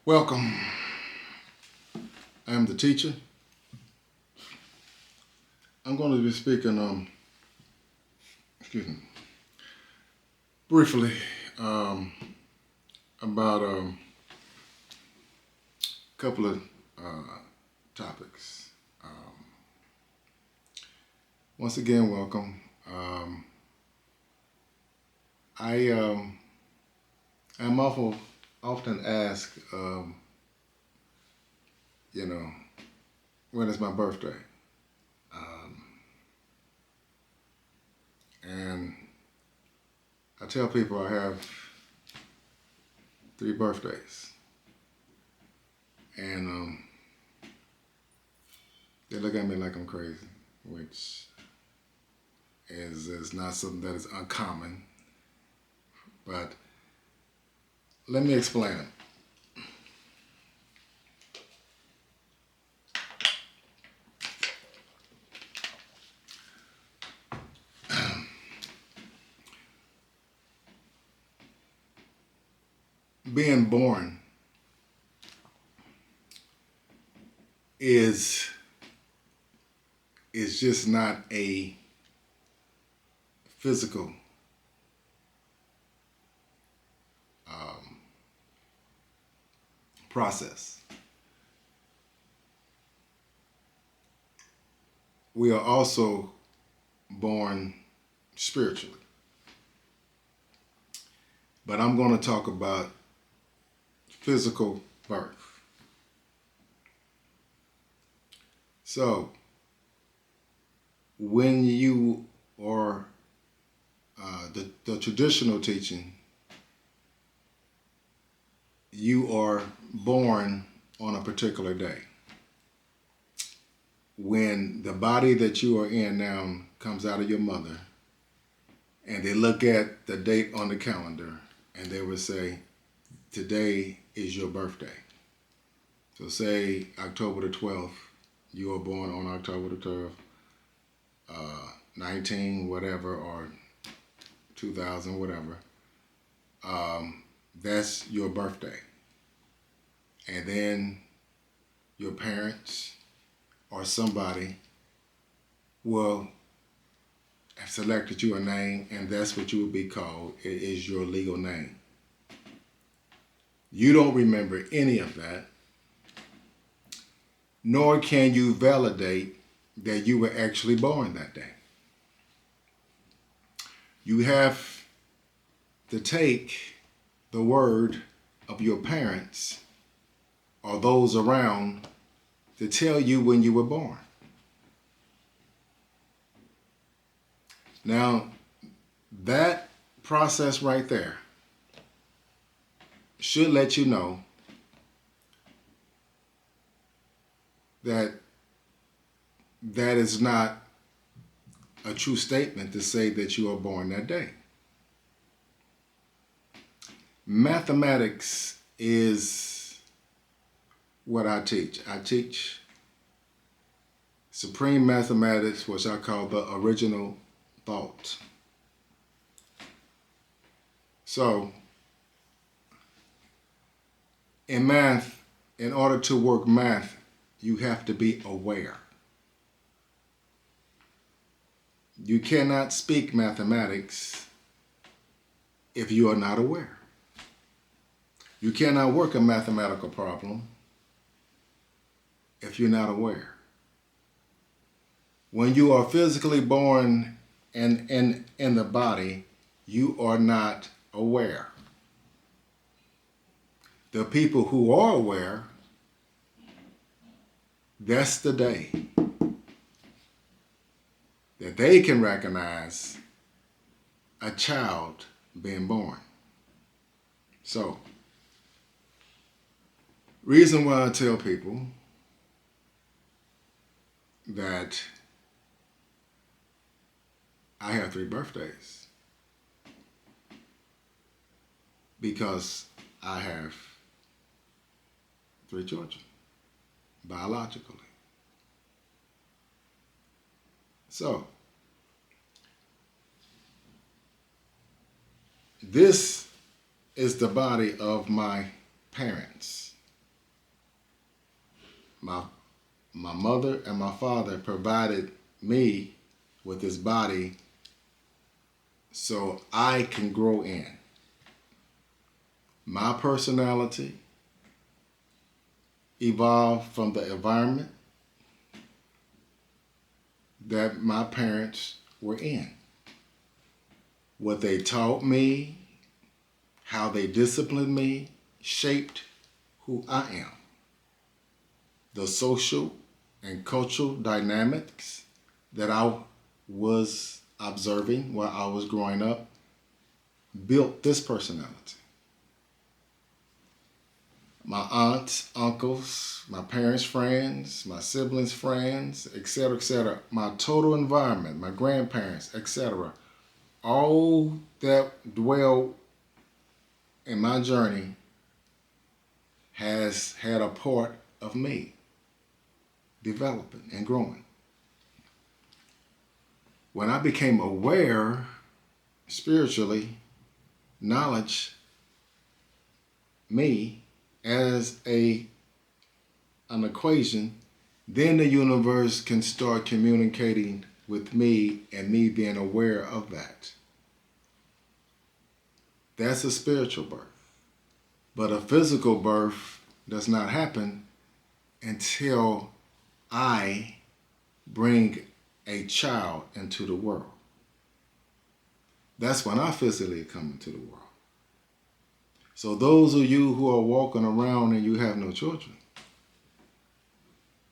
Welcome. I am the teacher. I'm going to be speaking, excuse me, briefly about a couple of topics. Once again, welcome. I'm often asked, you know, when is my birthday? Um, and I tell people I have three birthdays, and they look at me like I'm crazy, which is not something that is uncommon. But let me explain it. Being born is just not a physical um, process. We are also born spiritually. But I'm going to talk about physical birth. So, when you are the traditional teaching, you are born on a particular day. When the body that you are in now comes out of your mother, and they look at the date on the calendar, and they would say, today is your birthday. So say October the 12th, you were born on October the 12th, 19 whatever, or 2000 whatever. That's your birthday. And then your parents or somebody will have selected you a name, and that's what you would be called. It is your legal name. You don't remember any of that, nor can you validate that you were actually born that day. You have to take the word of your parents or those around to tell you when you were born. Now, that process right there should let you know that that is not a true statement to say that you are born that day. Mathematics is what I teach. I teach supreme mathematics, which I call the original thought. So, in math, in order to work math, you have to be aware. You cannot speak mathematics if you are not aware. You cannot work a mathematical problem if you're not aware. When you are physically born and in the body, you are not aware. The people who are aware, that's the day that they can recognize a child being born. So, reason why I tell people that I have three birthdays, because I have three children, biologically. So, this is the body of my parents. My my mother and my father provided me with this body so I can grow in. My personality evolved from the environment that my parents were in. What they taught me, how they disciplined me, shaped who I am. The social and cultural dynamics that I was observing while I was growing up built this personality. My aunts, uncles, my parents' friends, my siblings' friends, etc., my total environment, my grandparents, etc., all that dwell in my journey has had a part of me developing and growing. When I became aware spiritually, knowledge me as an equation, then the universe can start communicating with me and me being aware of that. That's a spiritual birth. But a physical birth does not happen until I bring a child into the world. That's when I physically come into the world. So those of you who are walking around and you have no children,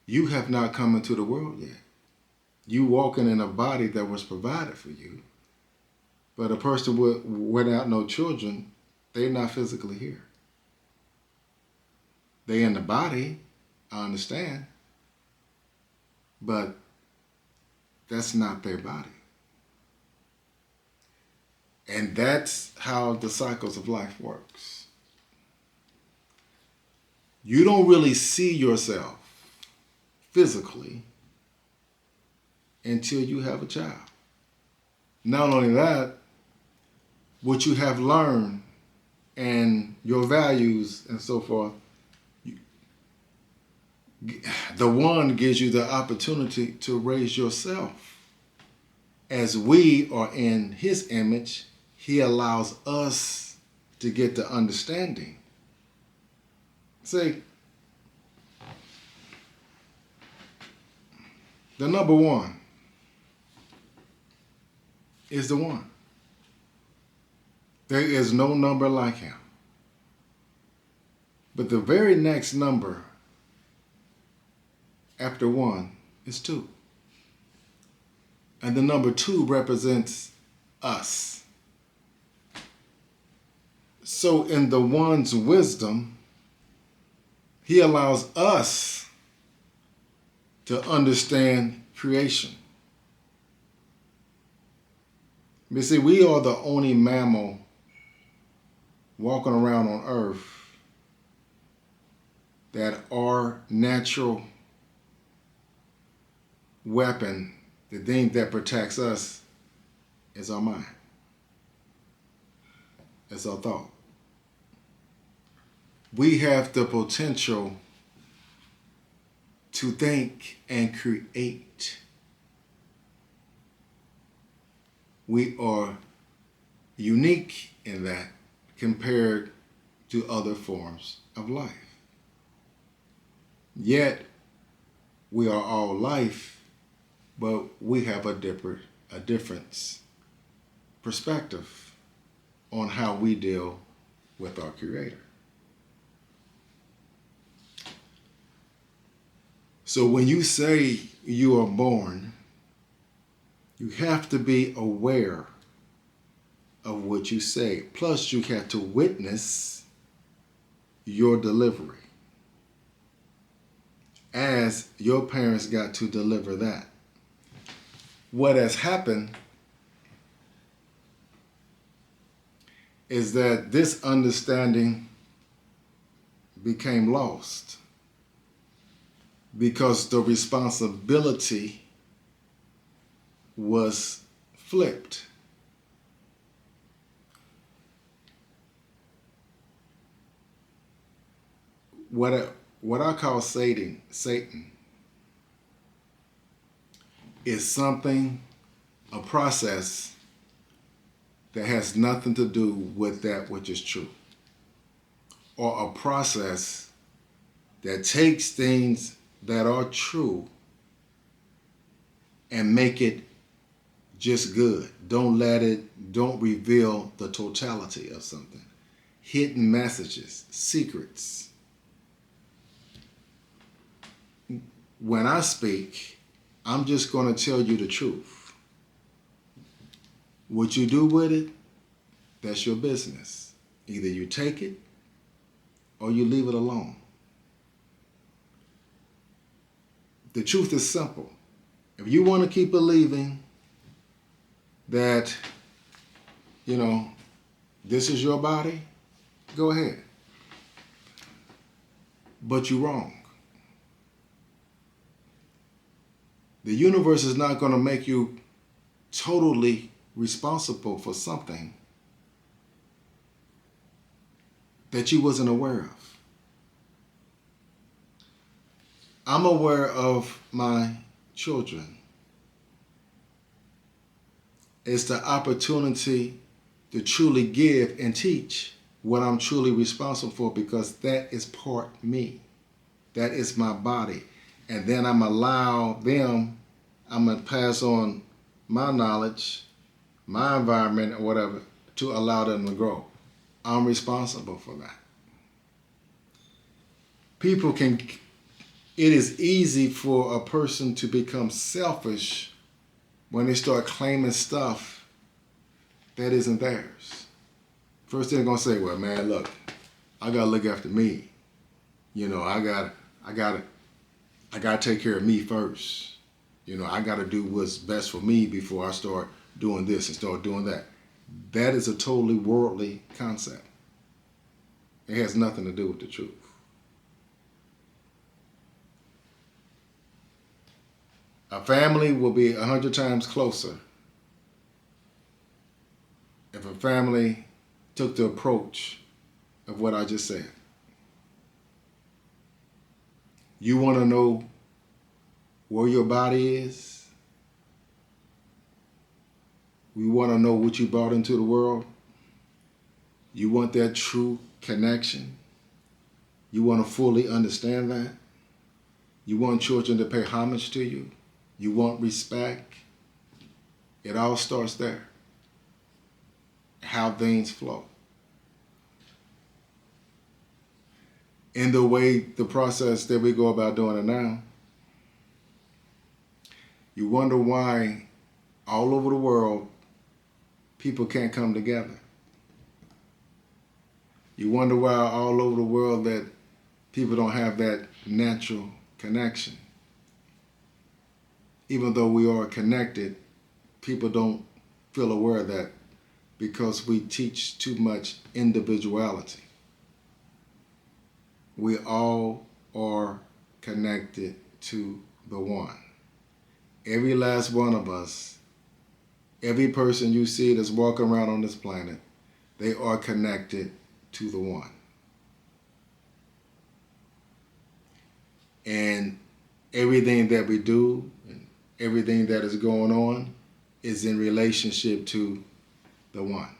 you have not come into the world yet. You walking in a body that was provided for you. But a person without no children, they're not physically here. They in the body, I understand, but that's not their body. And that's how the cycles of life works. You don't really see yourself physically until you have a child. Not only that, what you have learned and your values and so forth, the one gives you the opportunity to raise yourself. As we are in his image, he allows us to get the understanding. See, the number one is the one. There is no number like him. But the very next number after one is two. And the number two represents us. So in the one's wisdom, he allows us to understand creation. You see, we are the only mammal walking around on Earth that our natural weapon, the thing that protects us, is our mind. It's our thought. We have the potential to think and create. We are unique in that compared to other forms of life. Yet, we are all life, but we have a different perspective on how we deal with our Creator. So when you say you are born, you have to be aware of what you say. Plus, you have to witness your delivery, as your parents got to deliver that. What has happened is that this understanding became lost because the responsibility was flipped. what I call Satan is something, a process that has nothing to do with that which is true, or a process that takes things that are true and make it just good. Don't reveal the totality of something. Hidden messages, secrets. When I speak, I'm just going to tell you the truth. What you do with it, that's your business. Either you take it or you leave it alone. The truth is simple. If you want to keep believing that, this is your body, go ahead. But you're wrong. The universe is not going to make you totally responsible for something that you wasn't aware of. I'm aware of my children. It's the opportunity to truly give and teach what I'm truly responsible for, because that is part me. That is my body. And then I'm going to pass on my knowledge, my environment, or whatever, to allow them to grow. I'm responsible for that. It is easy for a person to become selfish when they start claiming stuff that isn't theirs. First thing they're going to say, well, man, look, I got to look after me. I got to take care of me first. I got to do what's best for me before I start doing this and start doing that. That is a totally worldly concept. It has nothing to do with the truth. A family will be 100 times closer if a family took the approach of what I just said. You want to know where your body is? You want to know what you brought into the world? You want that true connection? You want to fully understand that? You want children to pay homage to you? You want respect? It all starts there. How things flow. In the process that we go about doing it now, you wonder why all over the world people can't come together. You wonder why all over the world that people don't have that natural connection. Even though we are connected, people don't feel aware of that because we teach too much individuality. We all are connected to the one. Every last one of us, every person you see that's walking around on this planet, they are connected to the one. And everything that we do, and everything that is going on is in relationship to the one.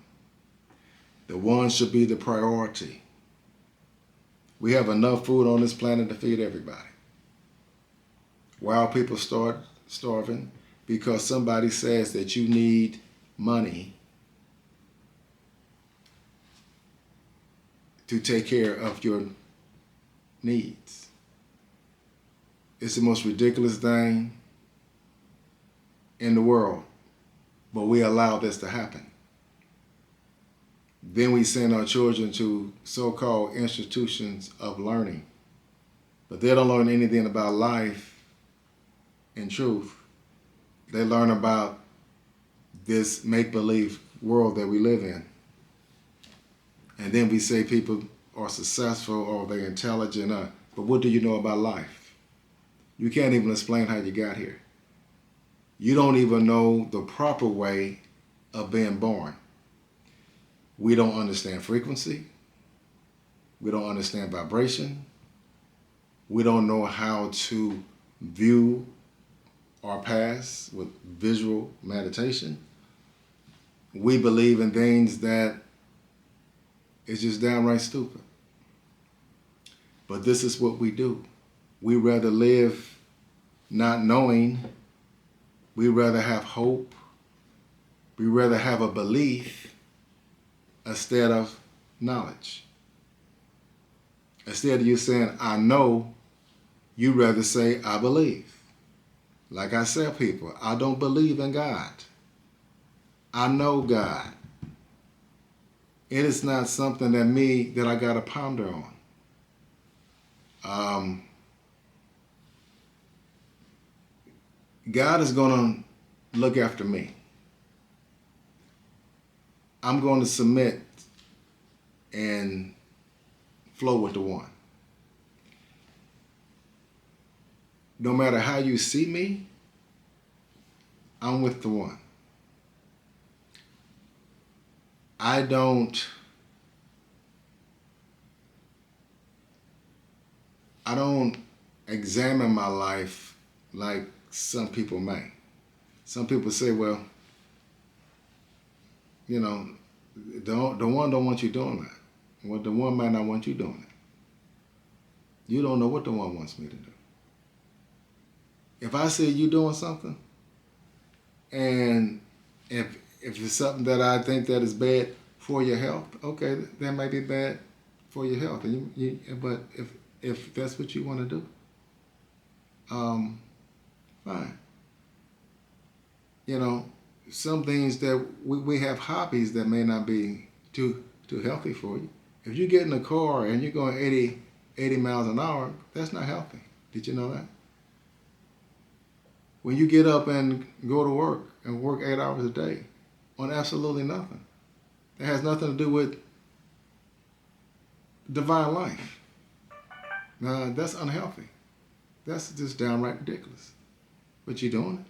The one should be the priority. We have enough food on this planet to feed everybody. Why are people starving? Because somebody says that you need money to take care of your needs. It's the most ridiculous thing in the world, but we allow this to happen. Then we send our children to so-called institutions of learning, but they don't learn anything about life and truth. They learn about this make-believe world that we live in. And then we say people are successful or they're intelligent, but what do you know about life? You can't even explain how you got here. You don't even know the proper way of being born. We don't understand frequency. We don't understand vibration. We don't know how to view our past with visual meditation. We believe in things that is just downright stupid. But this is what we do. We rather live not knowing. We rather have hope. We rather have a belief instead of knowledge. Instead of you saying, I know, you rather say, I believe. Like I tell people, I don't believe in God. I know God. It is not something that I got to ponder on. God is going to look after me. I'm going to submit and flow with the one. No matter how you see me, I'm with the one. I don't examine my life like some people may. Some people say, well, you know, the one don't want you doing that. Well, the one might not want you doing it. You don't know what the one wants me to do. If I say you doing something, and if it's something that I think that is bad for your health, okay, that might be bad for your health. And but if that's what you want to do, fine. You know, some things that we have hobbies that may not be too healthy for you. If you get in a car and you're going 80 miles an hour, that's not healthy. Did you know that? When you get up and go to work and work 8 hours a day on absolutely nothing, that has nothing to do with divine life. Now, that's unhealthy. That's just downright ridiculous. But you're doing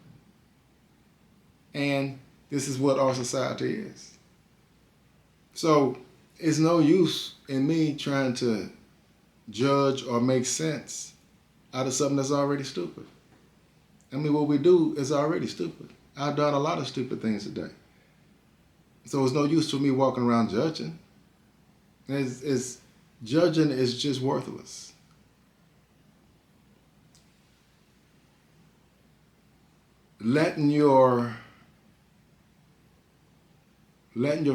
it. And this is what our society is. So it's no use in me trying to judge or make sense out of something that's already stupid. I mean, what we do is already stupid. I've done a lot of stupid things today. So it's no use for me walking around judging. Judging is just worthless. Letting your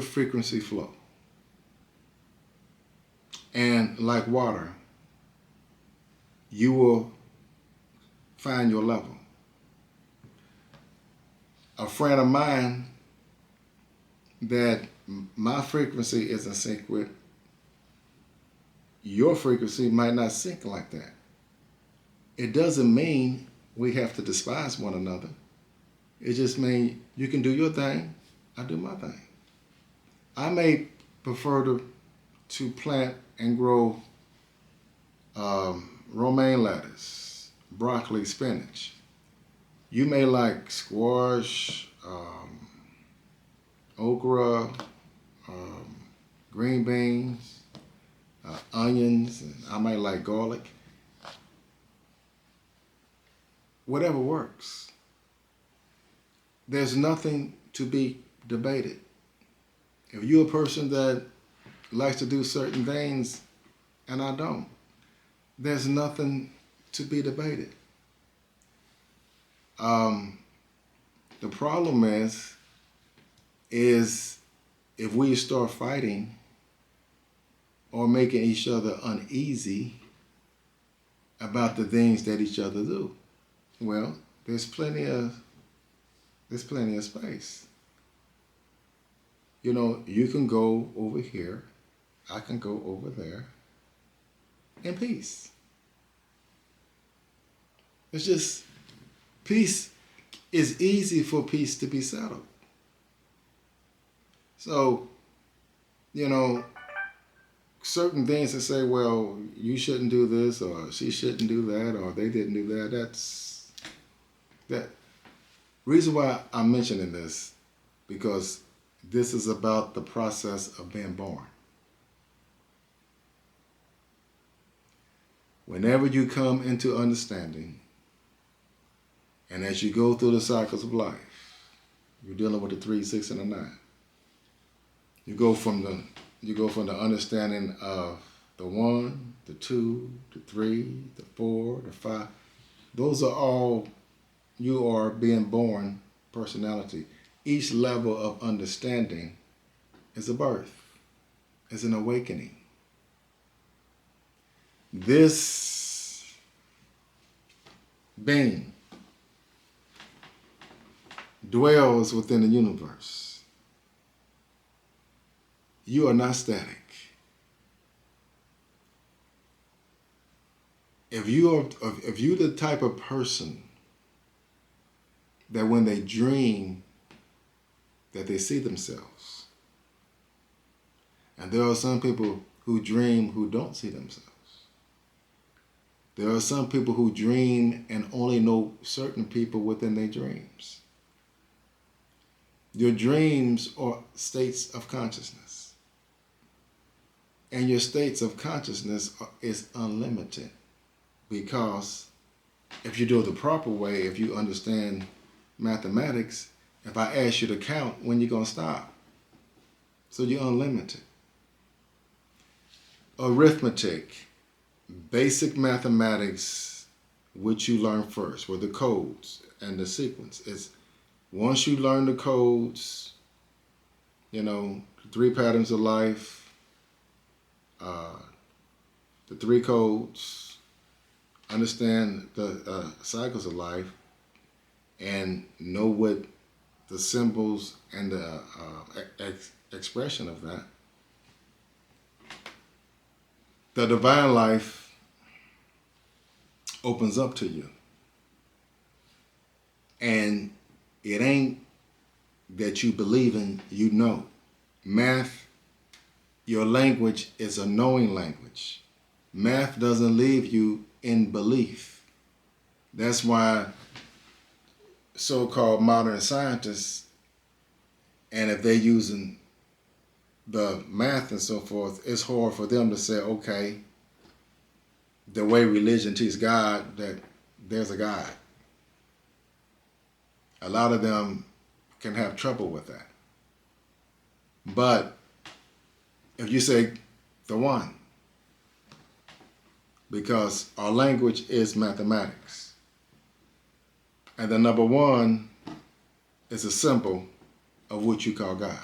frequency flow. And like water, you will find your level. A friend of mine that my frequency is in sync with, your frequency might not sync like that. It doesn't mean we have to despise one another. It just means you can do your thing, I do my thing. I may prefer to plant and grow romaine lettuce, broccoli, spinach. You may like squash, okra, green beans, onions, and I might like garlic. Whatever works. There's nothing to be debated. If you're a person that likes to do certain things and I don't, there's nothing to be debated. The problem is if we start fighting or making each other uneasy about the things that each other do, well, there's plenty of space. You know, you can go over here, I can go over there in peace. It's just peace is easy for peace to be settled. So, you know, certain things that say, well, you shouldn't do this, or she shouldn't do that, or they didn't do that. That's that reason why I'm mentioning this, because this is about the process of being born. Whenever you come into understanding, and as you go through the cycles of life, you're dealing with the 3, 6, and the 9. You go from the understanding of the 1, the 2, the 3, the 4, the 5. Those are all you are being born personality. Each level of understanding is a birth, is an awakening. This being dwells within the universe. You are not static. If you're the type of person that when they dream that they see themselves, and there are some people who dream who don't see themselves. There are some people who dream and only know certain people within their dreams. Your dreams are states of consciousness. And your states of consciousness is unlimited, because if you do it the proper way, if you understand mathematics, if I ask you to count, when you going to stop? So you're unlimited. Arithmetic, basic mathematics, which you learn first, were the codes and the sequence. It's once you learn the codes, 3 patterns of life, the 3 codes, understand the cycles of life, and know what the symbols and the expression of that. The divine life opens up to you. And it ain't that you believe in, you know. Math, your language is a knowing language. Math doesn't leave you in belief. That's why so-called modern scientists, and if they're using the math and so forth, it's hard for them to say, okay, the way religion teaches God, that there's a God. A lot of them can have trouble with that. But if you say the one, because our language is mathematics, and the number 1 is a symbol of what you call God.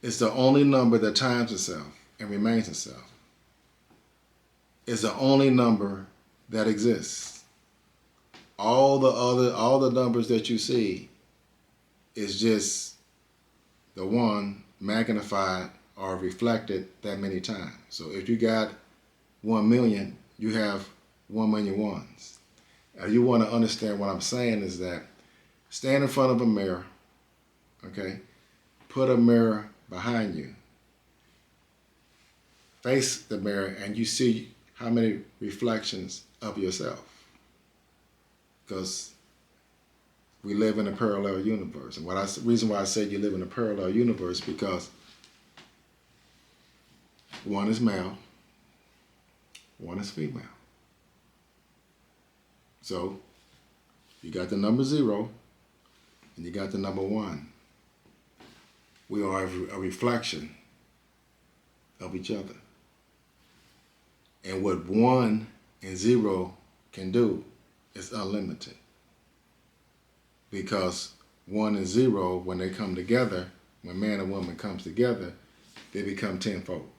It's the only number that times itself and remains itself. It's the only number that exists. All the numbers that you see is just the 1 magnified or reflected that many times. So if you got 1 million, you have 1 million ones. Now you want to understand what I'm saying is that stand in front of a mirror, okay? Put a mirror behind you. Face the mirror and you see how many reflections of yourself. Because we live in a parallel universe. And the reason why I said you live in a parallel universe, because 1 is male, 1 is female. So you got the number 0 and you got the number 1. We are a reflection of each other. And what 1 and 0 can do is unlimited. Because 1 and 0, when they come together, when man and woman comes together, they become tenfold.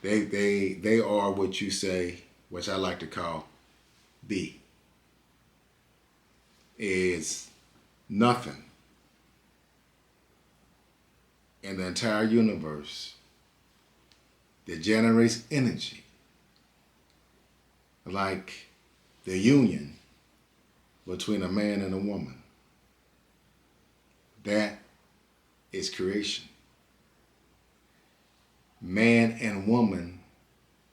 They are what you say, which I like to call B. Is nothing in the entire universe that generates energy like the union between a man and a woman. That is creation. Man and woman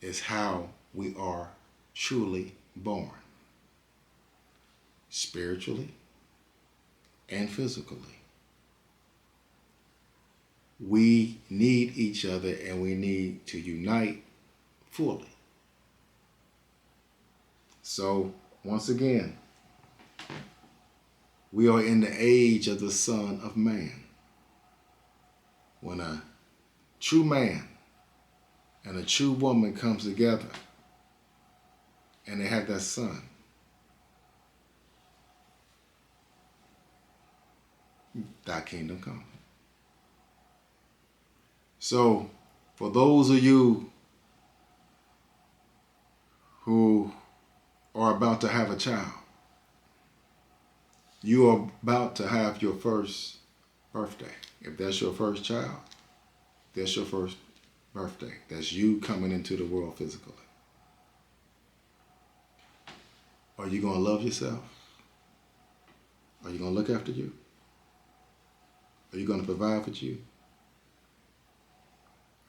is how we are truly born, spiritually and physically. we need each other and we need to unite fully. So, once again, we are in the age of the Son of Man. When a true man and a true woman comes together and they have that son, thy kingdom come. So, for those of you who are about to have a child, you are about to have your first birthday. If that's your first child, that's your first birthday. That's you coming into the world physically. Are you going to love yourself? Are you going to look after you? Are you going to provide for you?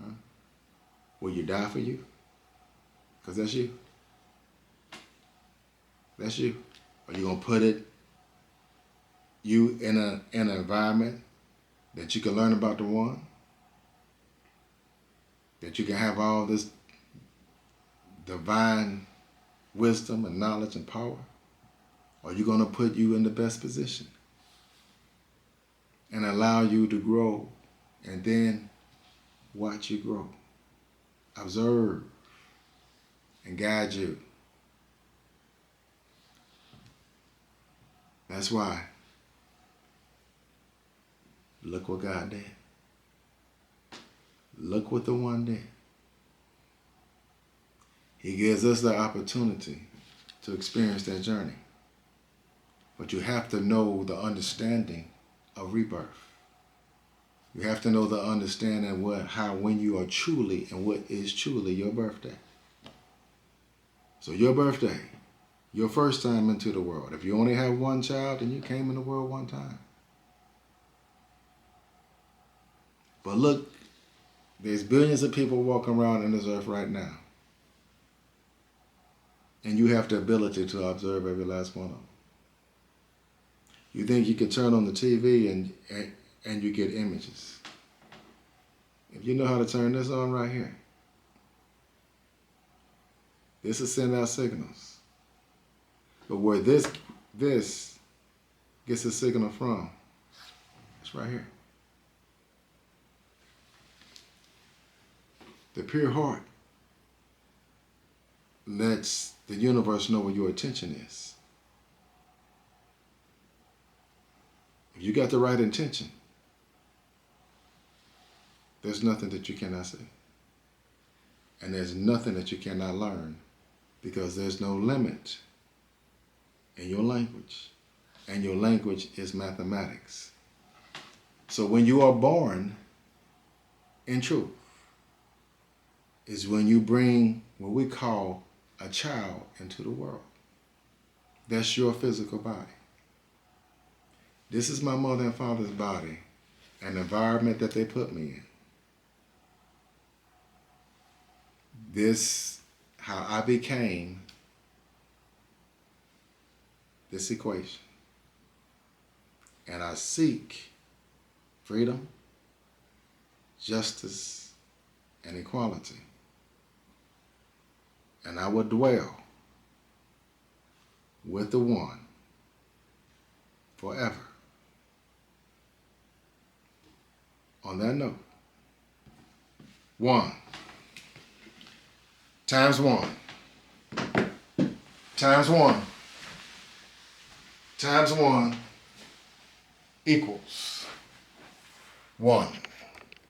Huh? Will you die for you? Because that's you. That's you. Are you going to put you in an environment that you can learn about the one? That you can have all this divine wisdom and knowledge and power? Or are you going to put you in the best position and allow you to grow and then watch you grow? Observe and guide you. That's why, look what God did. Look what the one did. He gives us the opportunity to experience that journey. But you have to know the understanding of rebirth. You have to know the understanding when you are truly and what is truly your birthday. So your birthday, your first time into the world. If you only have one child, then you came in the world one time. But look, there's billions of people walking around in this earth right now. And you have the ability to observe every last one of them. You think you could turn on the TV and you get images. If you know how to turn this on right here, this will send out signals. But where this gets a signal from, it's right here. The pure heart lets the universe know where your attention is. If you got the right intention, there's nothing that you cannot see. And there's nothing that you cannot learn, because there's no limit in your language. And your language is mathematics. So when you are born in truth, is when you bring what we call a child into the world. That's your physical body. This is my mother and father's body, an environment that they put me in. This, how I became this equation. And I seek freedom, justice, and equality. And I will dwell with the one forever. On that note, 1 times 1 times 1 times 1 equals 1.